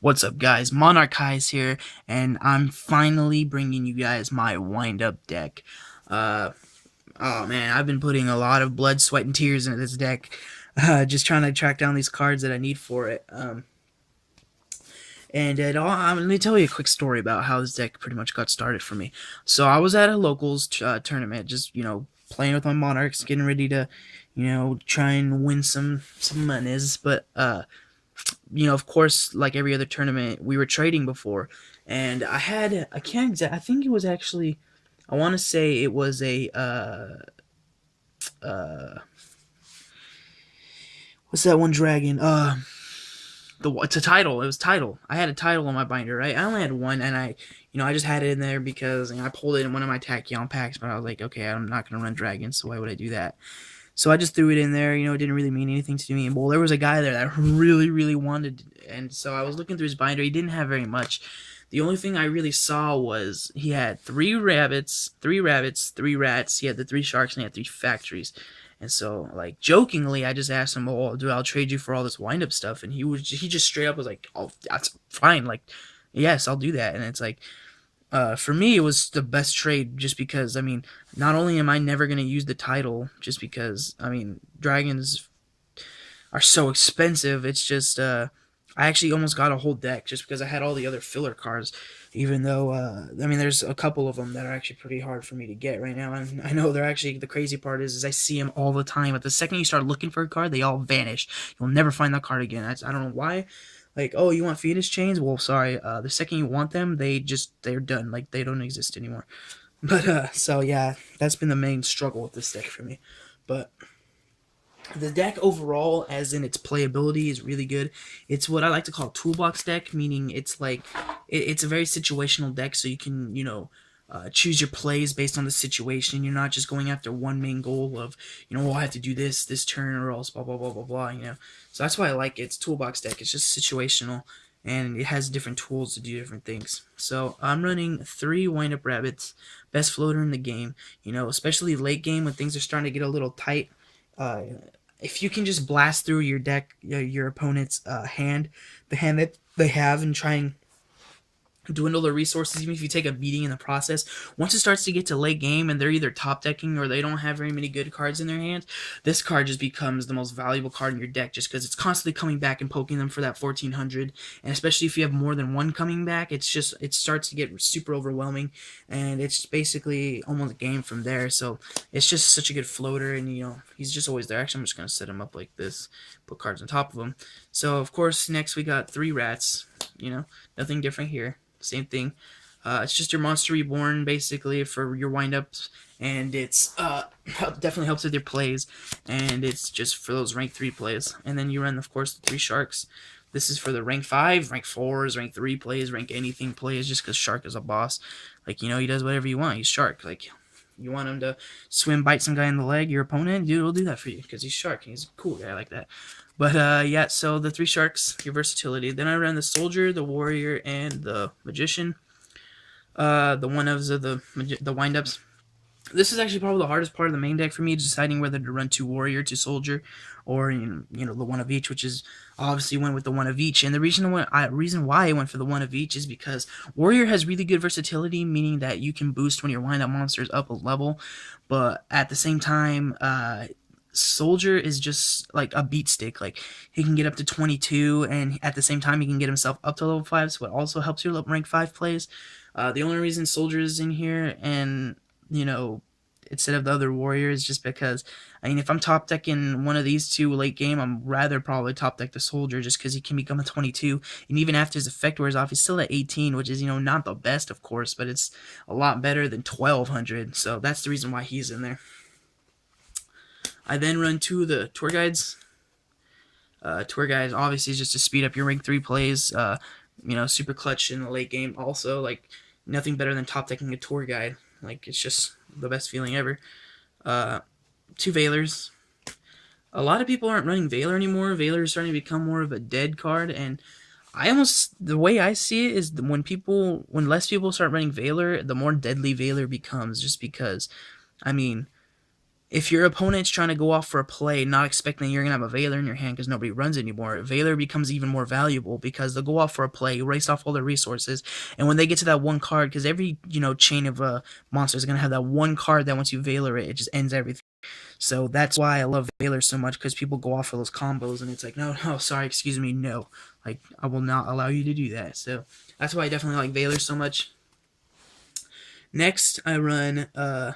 What's up, guys? Monarch Caius here, and I'm finally bringing you guys my wind-up deck. Uh, oh man, I've been putting a lot of blood, sweat, and tears into this deck, just trying to track down these cards that I need for it. Let me tell you a quick story about how this deck pretty much got started for me. So I was at a locals tournament, just playing with my Monarchs, getting ready to, try and win some monies, but of course, like every other tournament, we were trading before, and I think it was actually, I want to say it was uh, what's that one dragon? It's a title. It was title. I had a title on my binder, right? I only had one, and I just had it in there because I pulled it in one of my Tachyon packs, but I was like, okay, I'm not gonna run dragons, so why would I do that? So I just threw it in there. It didn't really mean anything to me. And well, there was a guy there that really, really wanted, and so I was looking through his binder. He didn't have very much. The only thing I really saw was he had three rabbits, three rats. He had the three sharks, and he had three factories. And so, like, jokingly, I just asked him, "Oh, dude, I'll trade you for all this wind-up stuff." And he just straight up was like, "Oh, that's fine. Like, yes, I'll do that." And it's like, for me, it was the best trade just because, not only am I never going to use the title just because, dragons are so expensive, it's just, I actually almost got a whole deck just because I had all the other filler cards, even though, there's a couple of them that are actually pretty hard for me to get right now, and I know they're actually, the crazy part is I see them all the time, but the second you start looking for a card, they all vanish. You'll never find that card again. I don't know why. Like, oh, you want Phoenix Chains? Well, sorry. The second you want them, they're done. Like, they don't exist anymore. But so yeah, that's been the main struggle with this deck for me. But the deck overall, as in its playability, is really good. It's what I like to call a toolbox deck, meaning it's like it's a very situational deck, so you can choose your plays based on the situation. You're not just going after one main goal of well, I have to do this turn or else blah blah blah blah blah. So that's why I like it. It's toolbox deck. It's just situational, and it has different tools to do different things. So I'm running 3 wind up rabbits, best floater in the game. Especially late game when things are starting to get a little tight. Uh, if you can just blast through your deck, your opponent's hand, the hand that they have, and try and dwindle their resources, even if you take a beating in the process. Once it starts to get to late game and they're either top decking or they don't have very many good cards in their hand, this card just becomes the most valuable card in your deck just because it's constantly coming back and poking them for that 1400. And especially if you have more than one coming back, it starts to get super overwhelming, and it's basically almost a game from there. So it's just such a good floater, and he's just always there. Actually, I'm just gonna set him up like this, put cards on top of him. So of course, next we got 3 rats. Nothing different here. Same thing. It's just your Monster Reborn, basically, for your windups, and it's definitely helps with your plays, and it's just for those rank 3 plays. And then you run, of course, the 3 Sharks. This is for the rank 5, rank 4s, rank 3 plays, rank anything plays, just because Shark is a boss. Like, he does whatever you want. He's Shark. Like, you want him to swim, bite some guy in the leg, your opponent, dude will do that for you, because he's Shark, and he's a cool guy like that. But yeah, so the 3 sharks, your versatility. Then I ran the soldier, the warrior, and the magician. The one-ofs of the wind-ups. This is actually probably the hardest part of the main deck for me, deciding whether to run 2 warrior, 2 soldier, or the one of each, which is obviously went with the one of each. And the reason why I went for the one of each is because warrior has really good versatility, meaning that you can boost when your wind-up monster is up a level, but at the same time, soldier is just like a beat stick. Like, he can get up to 22, and at the same time he can get himself up to level 5, so it also helps your rank 5 plays. The only reason soldier is in here, and instead of the other warrior, is just because if I'm top decking one of these 2 late game, I'm rather probably top deck the soldier, just because he can become a 22, and even after his effect wears off, he's still at 18, which is not the best, of course, but it's a lot better than 1200. So that's the reason why he's in there. I then run 2 of the tour guides. Tour guides obviously is just to speed up your rank 3 plays. Super clutch in the late game. Also, like, nothing better than top decking a tour guide. Like, it's just the best feeling ever. 2 Valors. A lot of people aren't running Valor anymore. Valor is starting to become more of a dead card, and the way I see it is when less people start running Valor, the more deadly Valor becomes, just because, I mean, if your opponent's trying to go off for a play, not expecting you're going to have a Veiler in your hand because nobody runs anymore, Veiler becomes even more valuable because they'll go off for a play, waste off all their resources, and when they get to that one card, because every, chain of monsters is going to have that one card that once you Veiler it just ends everything. So that's why I love Veiler so much, because people go off for those combos, and it's like, no, no, sorry, excuse me, no. Like, I will not allow you to do that. So that's why I definitely like Veiler so much. Next, I run a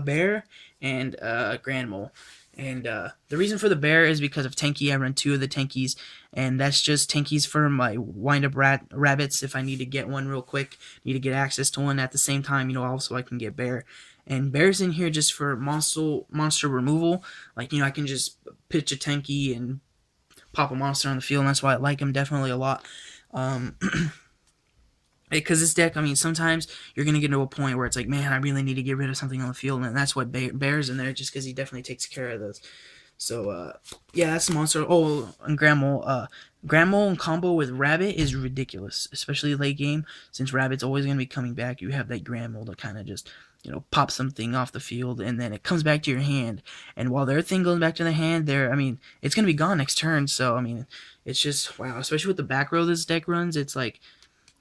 bear and a grand mole. And the reason for the bear is because of tanky. I run 2 of the tankies, and that's just tankies for my wind-up rabbits if I need to get one real quick, need to get access to one at the same time, also I can get bear. And bear's in here just for monster removal. Like, I can just pitch a tanky and pop a monster on the field, and that's why I like him definitely a lot. Because this deck, sometimes you're going to get to a point where it's like, man, I really need to get rid of something on the field, and that's what Bear's in there, just because he definitely takes care of those. So, yeah, that's the monster. Oh, and Grand Mole in combo with Rabbit is ridiculous, especially late game, since Rabbit's always going to be coming back. You have that Grand Mole to kind of just, pop something off the field, and then it comes back to your hand. And while their thing goes back to the hand, it's going to be gone next turn. So, it's just, wow, especially with the back row this deck runs, it's like,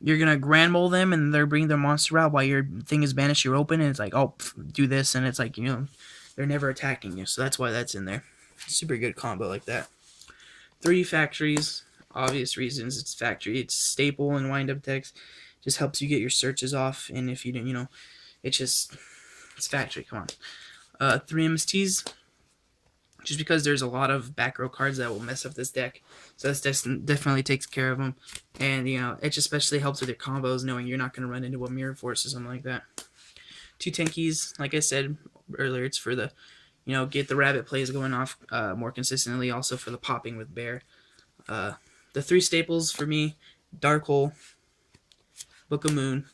you're going to Grand Mole them, and they're bringing their monster out while your thing is banished, you're open, and it's like, oh, do this, and it's like, they're never attacking you, so that's why that's in there. Super good combo like that. 3 factories, obvious reasons, it's factory, it's staple in wind-up decks, just helps you get your searches off, and if you don't, it's factory, come on. 3 MSTs, just because there's a lot of back row cards that will mess up this deck. So this deck definitely takes care of them. And, it just especially helps with your combos, knowing you're not going to run into a Mirror Force or something like that. 2 tankies, like I said earlier, it's for the, get the rabbit plays going off more consistently, also for the popping with bear. The 3 staples for me, Dark Hole, Book of Moon,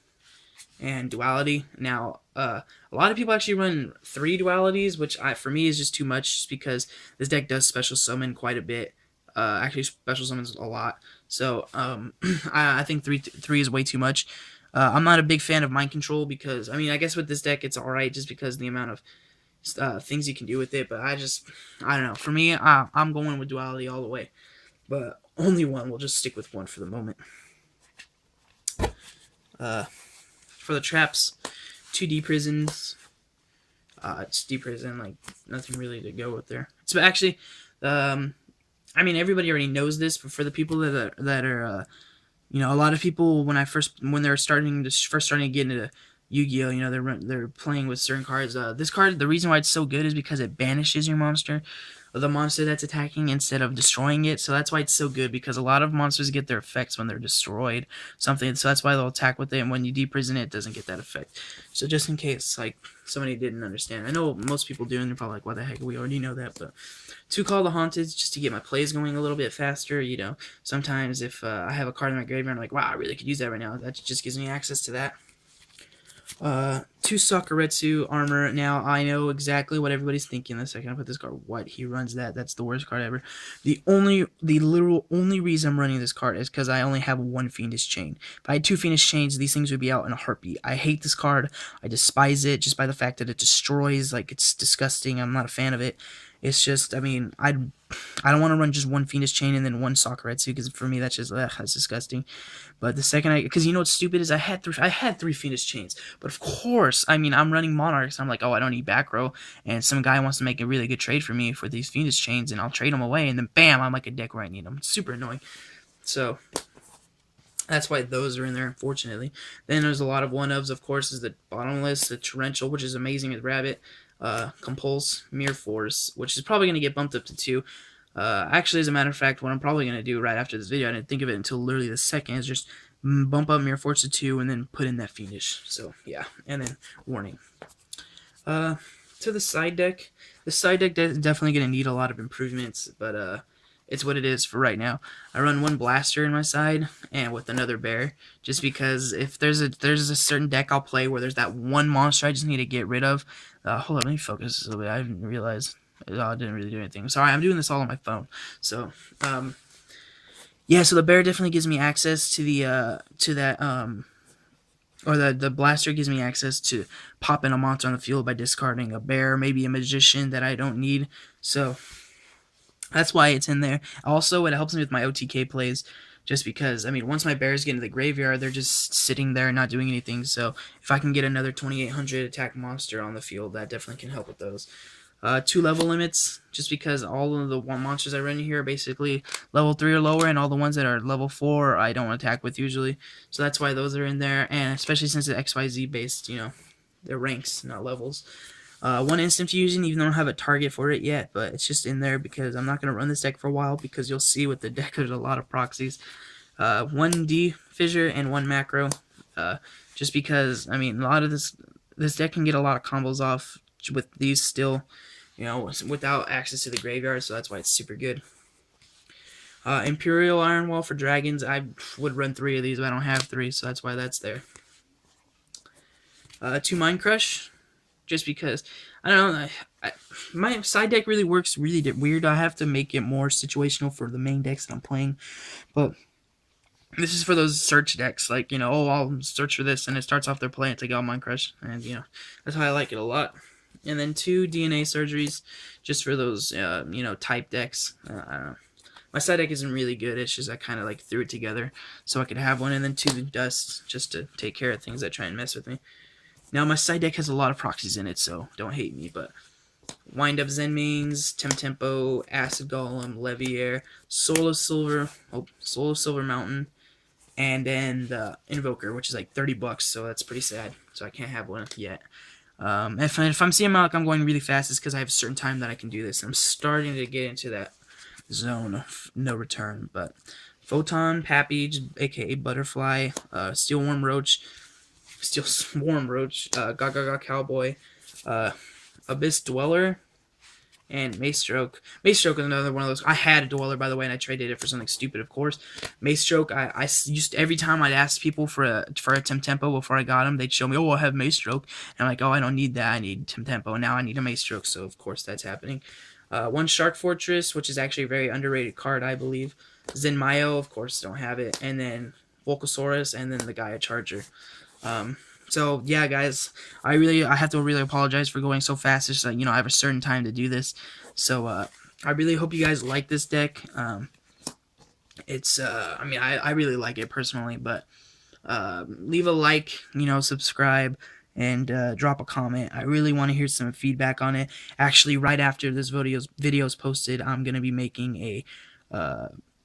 and Duality. Now, a lot of people actually run 3 dualities, which for me is just too much, just because this deck does special summon quite a bit. Actually, special summons a lot. So, I think 3 is way too much. I'm not a big fan of Mind Control because, I guess with this deck it's alright just because of the amount of things you can do with it, but I don't know. For me, I'm going with Duality all the way. But only one. We'll just stick with one for the moment. For the traps, 2 D prisons. It's D prison, like nothing really to go with there. So actually, everybody already knows this, but for the people that are a lot of people when they're first starting to get into Yu-Gi-Oh, they're playing with certain cards. This card, the reason why it's so good is because it banishes your monster, or the monster that's attacking, instead of destroying it. So that's why it's so good, because a lot of monsters get their effects when they're destroyed something. So that's why they'll attack with it, and when you deprison it, it doesn't get that effect. So just in case, like, somebody didn't understand. I know most people do, and they're probably like, what the heck, we already know that. But 2 Call the Haunted, just to get my plays going a little bit faster. Sometimes if I have a card in my graveyard, I'm like, wow, I really could use that right now. That just gives me access to that. 2 Sakuretsu armor. Now, I know exactly what everybody's thinking the second I put this card. What? He runs that? That's the worst card ever. The literal only reason I'm running this card is because I only have 1 Fiendish Chain. If I had 2 Fiendish Chains, these things would be out in a heartbeat. I hate this card. I despise it just by the fact that it destroys. Like, it's disgusting. I'm not a fan of it. It's just, I don't want to run just 1 Fiendish Chain and then 1 Sakuretsu, because for me that's just, that's disgusting. But the second because what's stupid is I had 3 Fiendish Chains, but of course, I'm running Monarchs. I'm like, oh, I don't need back row, and some guy wants to make a really good trade for me for these Fiendish Chains, and I'll trade them away, and then bam, I'm like a deck where I need them. It's super annoying. So that's why those are in there, unfortunately. Then there's a lot of one-ofs, of course, is the Bottomless, the Torrential, which is amazing with Rabbit. Compulse, Mirror Force, which is probably going to get bumped up to 2. Actually, as a matter of fact, what I'm probably going to do right after this video, I didn't think of it until literally the second, is just bump up Mirror Force to 2 and then put in that Fiendish. So, yeah. And then, warning. To the side deck. The side deck is definitely going to need a lot of improvements, but it's what it is for right now. I run 1 Blaster in my side and with another Bear, just because if there's a certain deck I'll play where there's that 1 monster I just need to get rid of. Hold on, let me focus a little bit. I didn't realize I didn't really do anything. Sorry, I'm doing this all on my phone. So, yeah, so the Bear definitely gives me access to the or the blaster gives me access to pop in a monster on the field by discarding a bear, maybe a magician that I don't need. So that's why it's in there. Also, it helps me with my OTK plays, just because, I mean, once my bears get into the graveyard, they're just sitting there not doing anything. So if I can get another 2800 attack monster on the field, that definitely can help with those. 2 level limits, just because all of the monsters I run in here are basically level 3 or lower, and all the ones that are level 4 I don't attack with usually. So that's why those are in there, and especially since it's XYZ based, you know, they're ranks, not levels. 1 instant fusion, even though I don't have a target for it yet, but it's just in there because I'm not going to run this deck for a while, because you'll see with the deck there's a lot of proxies. 1 D fissure and 1 macro, just because, I mean, a lot of this deck can get a lot of combos off with these still, you know, without access to the graveyard, so that's why it's super good. Imperial Iron Wall for dragons, I would run 3 of these, but I don't have 3, so that's why that's there. 2 Mind Crush, just because, I don't know, my side deck really works really weird. I have to make it more situational for the main decks that I'm playing, but this is for those search decks, like, you know, oh, I'll search for this, and it starts off their play, it's like, oh, Mind Crush, and, you know, that's how I like it a lot. And then 2 DNA surgeries, just for those, you know, type decks. I don't know. My side deck isn't really good, it's just I kind of like threw it together so I could have one, and then 2 dust, just to take care of things that try and mess with me. Now, my side deck has a lot of proxies in it, so don't hate me, but Wind Up Zenmaines, Temtempo, Acid Golem, Leviair, Soul of Silver Mountain, and then the Invoker, which is like 30 bucks, so that's pretty sad, so I can't have one yet. If I'm seeing like I'm going really fast, it's because I have a certain time that I can do this, and I'm starting to get into that zone of no return. But Photon, Pappy, aka Butterfly, Steel Swarm Roach, Gaga Cowboy, Abyss Dweller, and Mace Stroke. Mace Stroke is another one of those. I had a Dweller, by the way, and I traded it for something stupid, of course. Mace Stroke, I used to, every time I'd ask people for a Temtempo before I got him, they'd show me, oh, I have Mace Stroke. And I'm like, oh, I don't need that. I need Temtempo. Now I need a Mace Stroke, so of course that's happening. 1 Shark Fortress, which is actually a very underrated card, I believe. Zenmayo, of course, don't have it. And then Volcasaurus, and then the Gaia Charger. So yeah, guys, I have to really apologize for going so fast. It's like, you know, I have a certain time to do this, so I really hope you guys like this deck. It's I mean, I really like it personally, but leave a like, you know, subscribe, and drop a comment. I really want to hear some feedback on it. Actually, right after this video's posted, I'm gonna be making a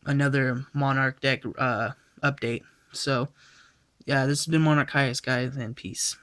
another Monarch deck update. So yeah, this has been Monarch Caius, guys, and peace.